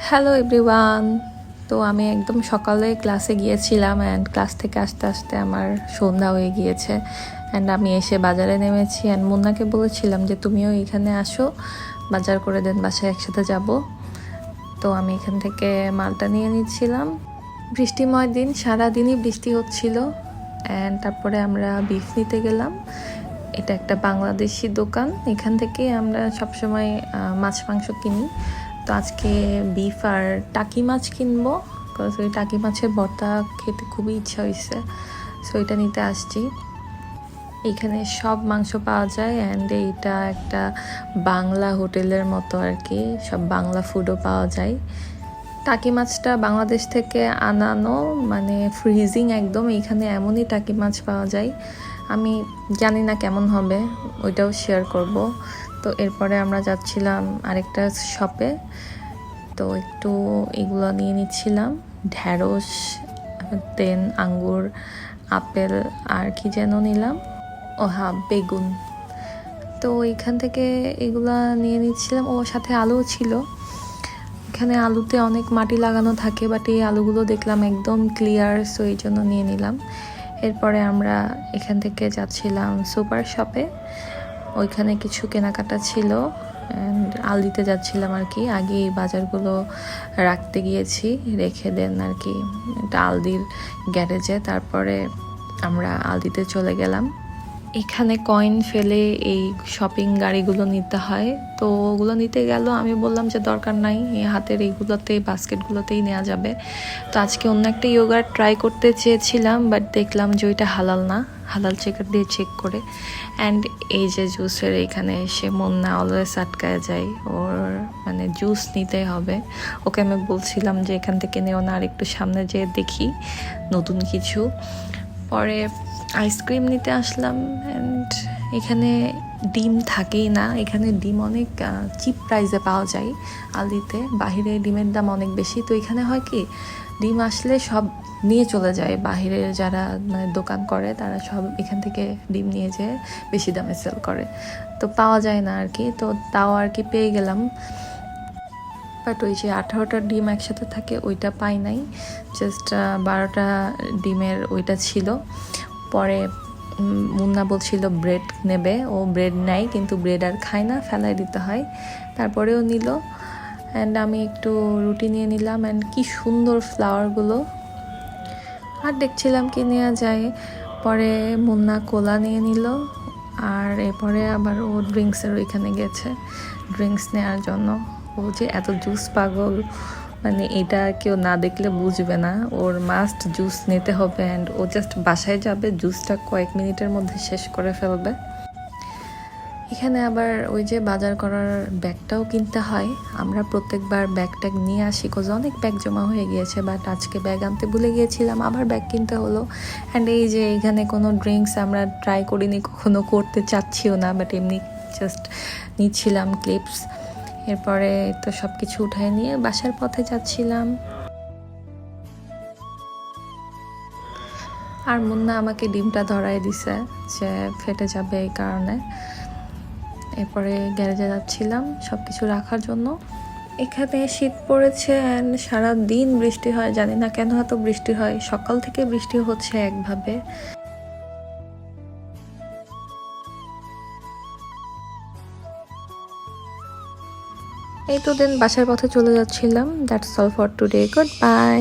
Hello everyone. তো আমি একদম সকালে ক্লাসে গিয়েছিলাম অ্যান্ড ক্লাস থেকে আসতে আসতে আমার সন্ধ্যা হয়ে গিয়েছে। অ্যান্ড আমি এসে বাজারে নেমেছি অ্যান্ড মুন্নাকে বলেছিলাম যে তুমিও এখানে আসো, বাজার করে দেন, বাসায় একসাথে যাব। তো আমি এখান থেকে মালটা নিয়ে নিচ্ছিলাম। বৃষ্টিময় দিন, সারাদিনই বৃষ্টি হচ্ছিল। অ্যান্ড তারপরে আমরা বিফ নিতে গেলাম। এটা একটা বাংলাদেশি দোকান, এখান থেকে আমরা সবসময় মাছ মাংস কিনি। তো আজকে বিফ আর টাকি মাছ কিনবো, বিকজ ওই টাকি মাছের ভর্তা খেতে খুবই ইচ্ছা হয়েছে, সো এটা নিতে আসছি। এখানে সব মাংস পাওয়া যায় অ্যান্ড এইটা একটা বাংলা হোটেলের মতো আর কি, সব বাংলা ফুডও পাওয়া যায়। টাকি মাছটা বাংলাদেশ থেকে আনানো, মানে ফ্রিজিং একদম। এখানে এমনই টাকি মাছ পাওয়া যায়, আমি জানি না কেমন হবে, ওইটাও শেয়ার করব। তো এরপরে আমরা যাচ্ছিলাম আরেকটা শপে, তো একটু এগুলো নিয়ে নিচ্ছিলাম, ঢ্যাঁড়স, দেন আঙ্গুর, আপেল, আর কি যেন নিলাম, ও হ্যাঁ বেগুন। তো এখান থেকে এগুলা নিয়ে নিচ্ছিলাম, ও সাথে আলুও ছিল। এখানে আলুতে অনেক মাটি লাগানো থাকে, বাট এই আলুগুলো দেখলাম একদম ক্লিয়ার, সো এই জন্য নিয়ে নিলাম। এরপরে আমরা এখান থেকে যাচ্ছিলাম সুপার শপে, ওইখানে কিছু কেনাকাটা ছিল অ্যান্ড আলদিতে যাচ্ছিলাম আর কি। আগে এই বাজারগুলো রাখতে গিয়েছি, রেখে দেন আর কি এটা আলদির গ্যারেজে। তারপরে আমরা আলদিতে চলে গেলাম। এখানে কয়েন ফেলে এই শপিং গাড়িগুলো নিতে হয়, তো ওগুলো নিতে গেল। আমি বললাম যে দরকার নাই, এই হাতের এইগুলোতেই, বাস্কেটগুলোতেই নেওয়া যাবে। তো আজকে অন্য একটা ইয়োগার্ট ট্রাই করতে চেয়েছিলাম, বাট দেখলাম যে ওইটা হালাল না, হালাল চেকার দিয়ে চেক করে। অ্যান্ড এই যে জুসের এইখানে এসে মুন্না অলওয়েজ আটকায় যায়, ওর মানে জুস নিতেই হবে। ওকে আমি বলছিলাম যে এখান থেকে নেও না, আর একটু সামনে যেয়ে দেখি নতুন কিছু। পরে আইসক্রিম নিতে আসলাম অ্যান্ড এখানে ডিম থাকেই না, এখানে ডিম অনেক চিপ প্রাইসে পাওয়া যায় আলদিতে। বাহিরে ডিমের দাম অনেক বেশি, তো এখানে হয় কি ডিম আসলে সব নিয়ে চলে যায়, বাহিরের যারা মানে দোকান করে তারা সব এখান থেকে ডিম নিয়ে যেয়ে বেশি দামে সেল করে, তো পাওয়া যায় না আর কি। তো তাও আর কি পেয়ে গেলাম, বাট ওই যে 18টা ডিম একসাথে থাকে ওইটা পাই নাই, জাস্ট 12টা ডিমের ওইটা ছিল। পরে মুন্না বলছিল ব্রেড নেবে, ও ব্রেড নেয় কিন্তু ব্রেড আর খায় না, ফেলাই দিতে হয়। তারপরেও নিল অ্যান্ড আমি একটু রুটি নিয়ে নিলাম। অ্যান্ড কি সুন্দর ফ্লাওয়ারগুলো, আর দেখছিলাম কি নেওয়া যায়। পরে মুন্না কোলা নিয়ে নিল, আর এরপরে আবার ও ড্রিঙ্কসের ওইখানে গেছে ড্রিঙ্কস নেওয়ার জন্য। ও যে এত জুস পাগল, মানে এটা কেউ না দেখলে বুঝবে না, ওর মাস্ট জুস নিতে হবে। অ্যান্ড ও জাস্ট বাসায় যাবে, জুসটা কয়েক মিনিটের মধ্যে শেষ করে ফেলবে। এখানে আবার ওই যে বাজার করার ব্যাগটাও কিনতে হয়, আমরা প্রত্যেকবার ব্যাগ ট্যাগ নিয়ে আসি, কোজ অনেক ব্যাগ জমা হয়ে গিয়েছে, বাট আজকে ব্যাগ আনতে ভুলে গিয়েছিলাম, আবার ব্যাগ কিনতে হলো। অ্যান্ড এই যে এখানে কোনো ড্রিঙ্কস আমরা ট্রাই করিনি, কখনো করতে চাচ্ছিও না, বাট এমনি জাস্ট নিচ্ছিলাম ক্লিপস। এরপরে তো সব কিছু উঠায় নিয়ে বাসার পথে যাচ্ছিলাম। আর মুন্না আমাকে ডিমটা ধরাই দিছে যে ফেটে যাবে এই কারণে। এরপরে গ্যারেজে যাচ্ছিলাম সব কিছু রাখার জন্য। এখানে শীত পড়েছে অ্যান্ড সারা দিন বৃষ্টি হয়, জানি না কেন এত বৃষ্টি হয়, সকাল থেকে বৃষ্টি হচ্ছে একভাবে। এই তো দেন বাসার পথে চলে যাচ্ছিলাম। That's all for today, good bye.